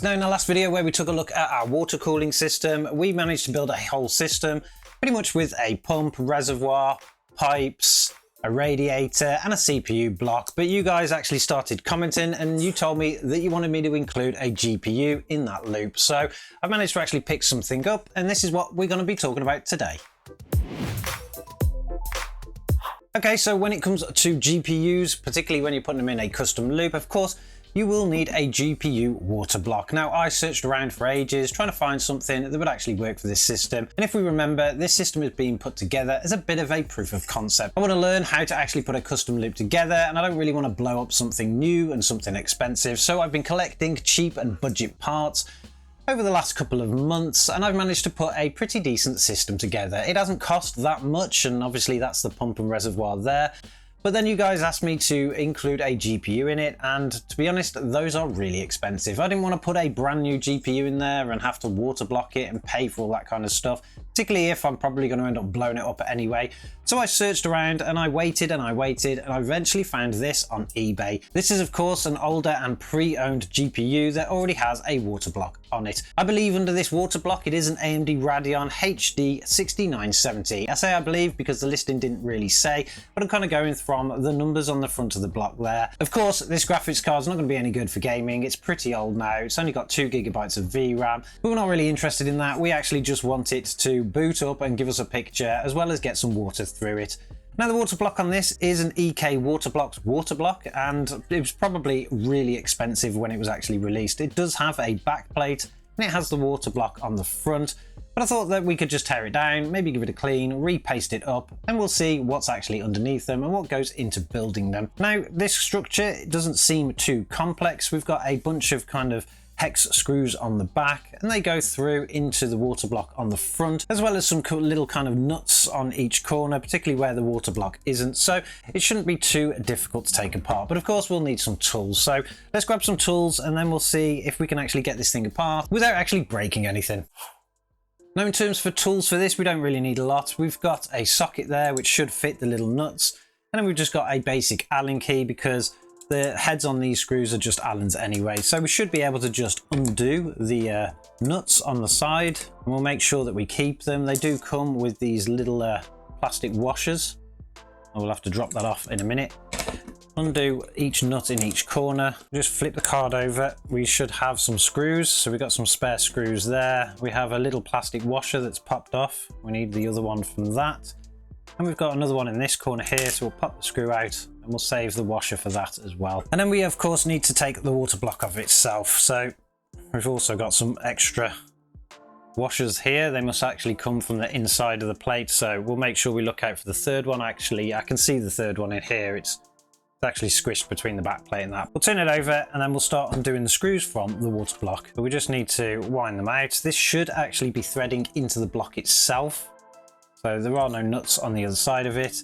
Now, in the last video where we took a look at our water cooling system, we managed to build a whole system pretty much with a pump, reservoir, pipes, a radiator and a CPU block. But you guys actually started commenting and you told me that you wanted me to include a GPU in that loop. So I've managed to actually pick something up, and this is what we're going to be talking about today. Okay, so when it comes to GPUs, particularly when you're putting them in a custom loop, of course, you will need a GPU water block. Now, I searched around for ages trying to find something that would actually work for this system. And if we remember, this system is being put together as a bit of a proof of concept. I want to learn how to actually put a custom loop together, and I don't really want to blow up something new and something expensive. So I've been collecting cheap and budget parts over the last couple of months, and I've managed to put a pretty decent system together. It hasn't cost that much, and obviously that's the pump and reservoir there. But then you guys asked me to include a GPU in it, and to be honest, those are really expensive. I didn't want to put a brand new GPU in there and have to water block it and pay for all that kind of stuff, particularly if I'm probably going to end up blowing it up anyway. So I searched around and I waited and I waited, and I eventually found this on eBay. This is of course an older and pre-owned GPU that already has a water block on it. I believe under this water block it is an AMD Radeon HD 6970. I say I believe because the listing didn't really say, but I'm kind of going from the numbers on the front of the block there. Of course, this graphics card is not going to be any good for gaming. It's pretty old now. It's only got 2 GB of VRAM, but we're not really interested in that. We actually just want it to boot up and give us a picture, as well as get some water through it. Now, the water block on this is an EK Waterblock's water block, and it was probably really expensive when it was actually released. It does have a back plate and it has the water block on the front, but I thought that we could just tear it down, maybe give it a clean, repaste it up, and we'll see what's actually underneath them and what goes into building them. Now, this structure doesn't seem too complex. We've got a bunch of kind of hex screws on the back, and they go through into the water block on the front, as well as some cool little kind of nuts on each corner, particularly where the water block isn't. So it shouldn't be too difficult to take apart, but of course we'll need some tools. So let's grab some tools and then we'll see if we can actually get this thing apart without actually breaking anything. Now, in terms for tools for this, we don't really need a lot. We've got a socket there which should fit the little nuts, and then we've just got a basic Allen key because the heads on these screws are just Allens anyway. So we should be able to just undo the nuts on the side, and we'll make sure that we keep them. They do come with these little plastic washers. I will have to drop that off in a minute. Undo each nut in each corner. Just flip the card over. We should have some screws. So we've got some spare screws there. We have a little plastic washer that's popped off. We need the other one from that. And we've got another one in this corner here, so we'll pop the screw out and we'll save the washer for that as well. And then we of course need to take the water block off itself. So we've also got some extra washers here. They must actually come from the inside of the plate, so we'll make sure we look out for the third one. Actually, I can see the third one in here. It's actually squished between the back plate and that. We'll turn it over and then we'll start undoing the screws from the water block. But we just need to wind them out. This should actually be threading into the block itself, so there are no nuts on the other side of it.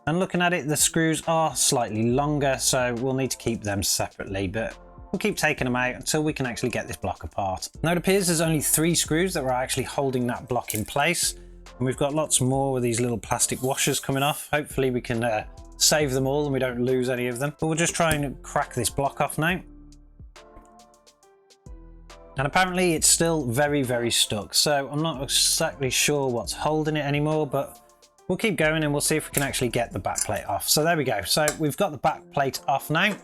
And looking at it, the screws are slightly longer, so we'll need to keep them separately, but we'll keep taking them out until we can actually get this block apart. Now, it appears there's only 3 screws that are actually holding that block in place, and we've got lots more with these little plastic washers coming off. Hopefully we can save them all and we don't lose any of them, but we'll just try and crack this block off now. And apparently it's still very, very stuck, so I'm not exactly sure what's holding it anymore, but we'll keep going and we'll see if we can actually get the back plate off. So there we go. So we've got the back plate off now.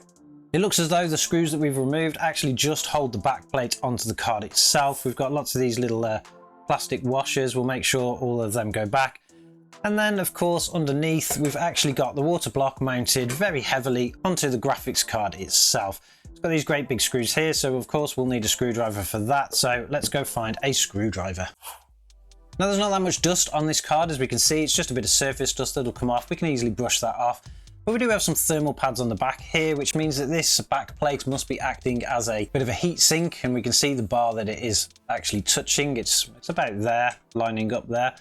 It looks as though the screws that we've removed actually just hold the back plate onto the card itself. We've got lots of these little plastic washers. We'll make sure all of them go back. And then of course underneath we've actually got the water block mounted very heavily onto the graphics card itself. It's got these great big screws here, so of course we'll need a screwdriver for that. So let's go find a screwdriver. Now, there's not that much dust on this card, as we can see. It's just a bit of surface dust that'll come off. We can easily brush that off. But we do have some thermal pads on the back here, which means that this back plate must be acting as a bit of a heat sink, and we can see the bar that it is actually touching. It's about there, lining up there.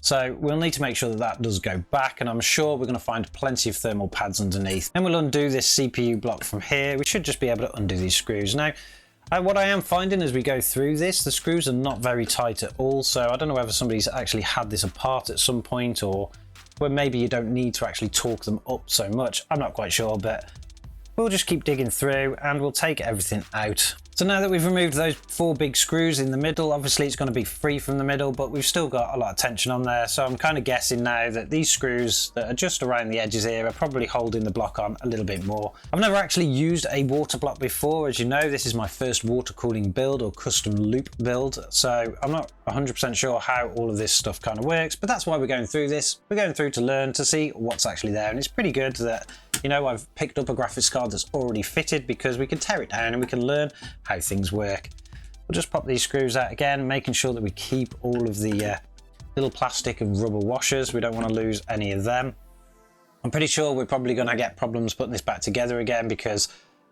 So we'll need to make sure that that does go back, and I'm sure we're going to find plenty of thermal pads underneath. Then we'll undo this CPU block from here. We should just be able to undo these screws. Now, what I am finding as we go through this, the screws are not very tight at all, so I don't know whether somebody's actually had this apart at some point, or where maybe you don't need to actually torque them up so much. I'm not quite sure, but we'll just keep digging through and we'll take everything out. So now that we've removed those 4 big screws in the middle, obviously it's going to be free from the middle, but we've still got a lot of tension on there. So I'm kind of guessing now that these screws that are just around the edges here are probably holding the block on a little bit more. I've never actually used a water block before. As you know, this is my first water cooling build or custom loop build. So I'm not 100% sure how all of this stuff kind of works, but that's why we're going through this. We're going through to learn, to see what's actually there. And it's pretty good that, you know, I've picked up a graphics card that's already fitted, because we can tear it down and we can learn how things work. We'll just pop these screws out again, making sure that we keep all of the little plastic and rubber washers. We don't want to lose any of them. I'm pretty sure we're probably going to get problems putting this back together again, because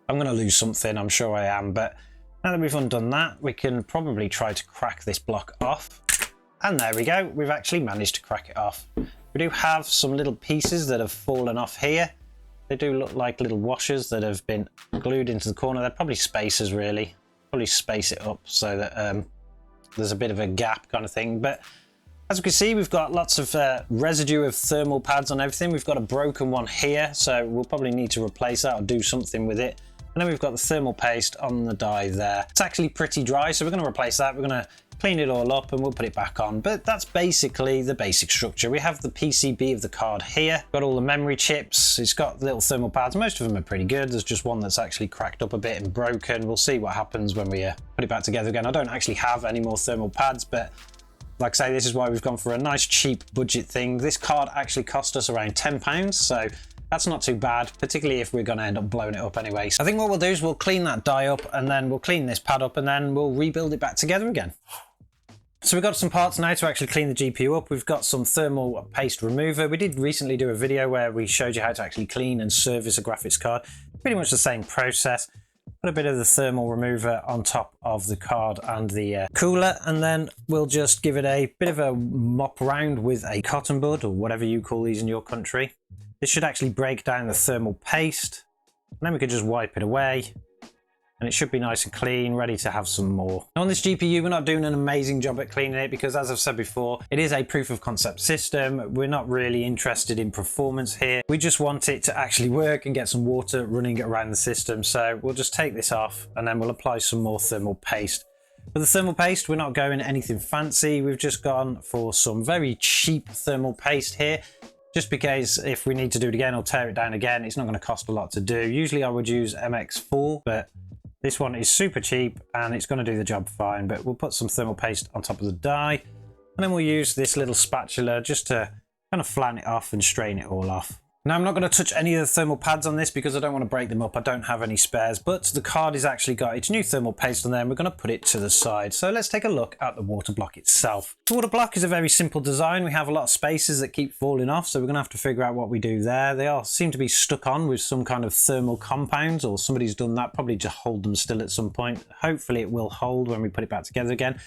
I'm going to lose something, I'm sure I am. But now that we've undone that, we can probably try to crack this block off. And there we go, we've actually managed to crack it off. We do have some little pieces that have fallen off here. They do look like little washers that have been glued into the corner. They're probably spacers, really. Probably space it up so that there's a bit of a gap kind of thing. But as you can see, we've got lots of residue of thermal pads on everything. We've got a broken one here, so we'll probably need to replace that or do something with it. And then we've got the thermal paste on the die there. It's actually pretty dry, so we're going to replace that. We're going to clean it all up and we'll put it back on. But that's basically the basic structure. We have the PCB of the card here. Got all the memory chips. It's got little thermal pads. Most of them are pretty good. There's just one that's actually cracked up a bit and broken. We'll see what happens when we put it back together again. I don't actually have any more thermal pads, but like I say, this is why we've gone for a nice cheap budget thing. This card actually cost us around £10, so that's not too bad, particularly if we're going to end up blowing it up anyway. So I think what we'll do is we'll clean that die up, and then we'll clean this pad up, and then we'll rebuild it back together again. So we've got some parts now to actually clean the GPU up. We've got some thermal paste remover. We did recently do a video where we showed you how to actually clean and service a graphics card. Pretty much the same process. Put a bit of the thermal remover on top of the card and the cooler, and then we'll just give it a bit of a mop around with a cotton bud, or whatever you call these in your country. This should actually break down the thermal paste, and then we can just wipe it away, and it should be nice and clean, ready to have some more. Now on this GPU, we're not doing an amazing job at cleaning it, because as I've said before, it is a proof of concept system. We're not really interested in performance here. We just want it to actually work and get some water running around the system. So we'll just take this off, and then we'll apply some more thermal paste. For the thermal paste, we're not going anything fancy. We've just gone for some very cheap thermal paste here, just because if we need to do it again or tear it down again, it's not going to cost a lot to do. Usually I would use MX4, but this one is super cheap and it's going to do the job fine. But we'll put some thermal paste on top of the die, and then we'll use this little spatula just to kind of flatten it off and straighten it all off. Now I'm not going to touch any of the thermal pads on this because I don't want to break them up. I don't have any spares, but the card has actually got its new thermal paste on there, and we're going to put it to the side. So let's take a look at the water block itself. The water block is a very simple design. We have a lot of spaces that keep falling off, so we're going to have to figure out what we do there. They all seem to be stuck on with some kind of thermal compounds, or somebody's done that probably to hold them still at some point. Hopefully it will hold when we put it back together again.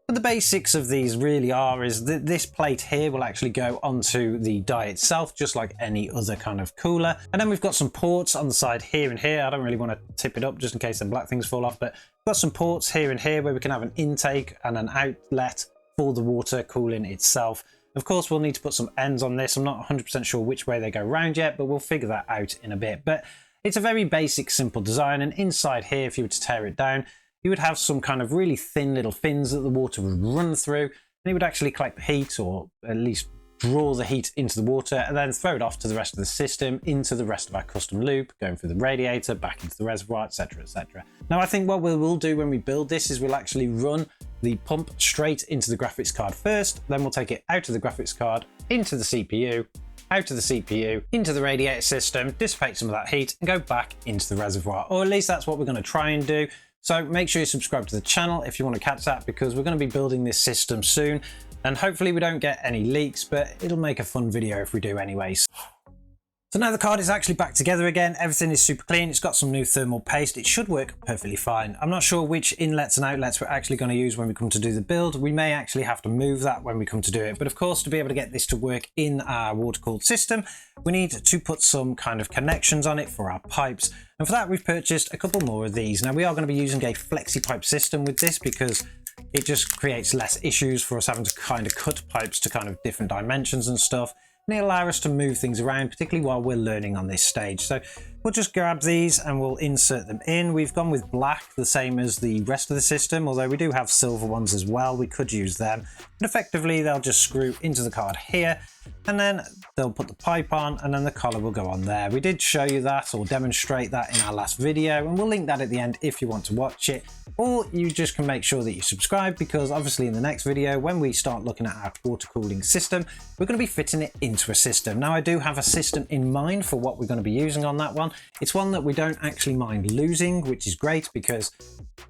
But the basics of these really is that this plate here will actually go onto the die itself, just like any other kind of cooler. And then we've got some ports on the side here and here. I don't really want to tip it up just in case the black things fall off, but we've got some ports here and here where we can have an intake and an outlet for the water cooling itself. Of course, we'll need to put some ends on this. I'm not 100% sure which way they go round yet, but we'll figure that out in a bit. But it's a very basic, simple design. And inside here, if you were to tear it down, you would have some kind of really thin little fins that the water would run through, and it would actually collect the heat, or at least draw the heat into the water, and then throw it off to the rest of the system, into the rest of our custom loop, going through the radiator, back into the reservoir, etc, etc. Now I think what we will do when we build this is we'll actually run the pump straight into the graphics card first, then we'll take it out of the graphics card, into the CPU, out of the CPU, into the radiator system, dissipate some of that heat, and go back into the reservoir. Or at least that's what we're going to try and do. So make sure you subscribe to the channel if you want to catch that, because we're going to be building this system soon, and hopefully we don't get any leaks, but it'll make a fun video if we do anyways. So now the card is actually back together again. Everything is super clean. It's got some new thermal paste. It should work perfectly fine. I'm not sure which inlets and outlets we're actually going to use when we come to do the build. We may actually have to move that when we come to do it. But of course, to be able to get this to work in our water-cooled system, we need to put some kind of connections on it for our pipes. And for that, we've purchased a couple more of these. Now we are going to be using a flexi pipe system with this because it just creates less issues for us having to kind of cut pipes to kind of different dimensions and stuff. And it'll allow us to move things around, particularly while we're learning on this stage. So We'll just grab these and we'll insert them in. We've gone with black, the same as the rest of the system, although we do have silver ones as well. We could use them. But effectively, they'll just screw into the card here, and then they'll put the pipe on, and then the collar will go on there. We did show you that or demonstrate that in our last video, and we'll link that at the end if you want to watch it. Or you just can make sure that you subscribe, because obviously in the next video, when we start looking at our water cooling system, we're going to be fitting it into a system. Now, I do have a system in mind for what we're going to be using on that one. It's one that we don't actually mind losing, which is great, because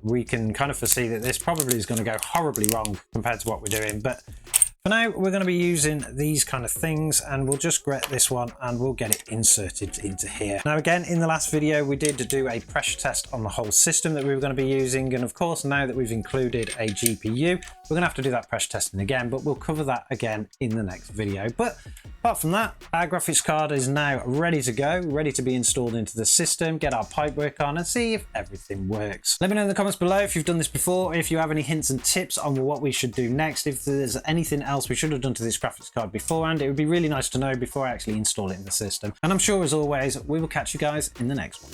we can kind of foresee that this probably is going to go horribly wrong compared to what we're doing. But for now, we're going to be using these kind of things, and we'll just grit this one and we'll get it inserted into here. Now, again, in the last video, we did do a pressure test on the whole system that we were going to be using. And of course, now that we've included a GPU, we're going to have to do that pressure testing again, but we'll cover that again in the next video. But apart from that, our graphics card is now ready to go, ready to be installed into the system, get our pipe work on and see if everything works. Let me know in the comments below if you've done this before, if you have any hints and tips on what we should do next, if there's anything else we should have done to this graphics card beforehand. It would be really nice to know before I actually install it in the system. And I'm sure, as always, we will catch you guys in the next one.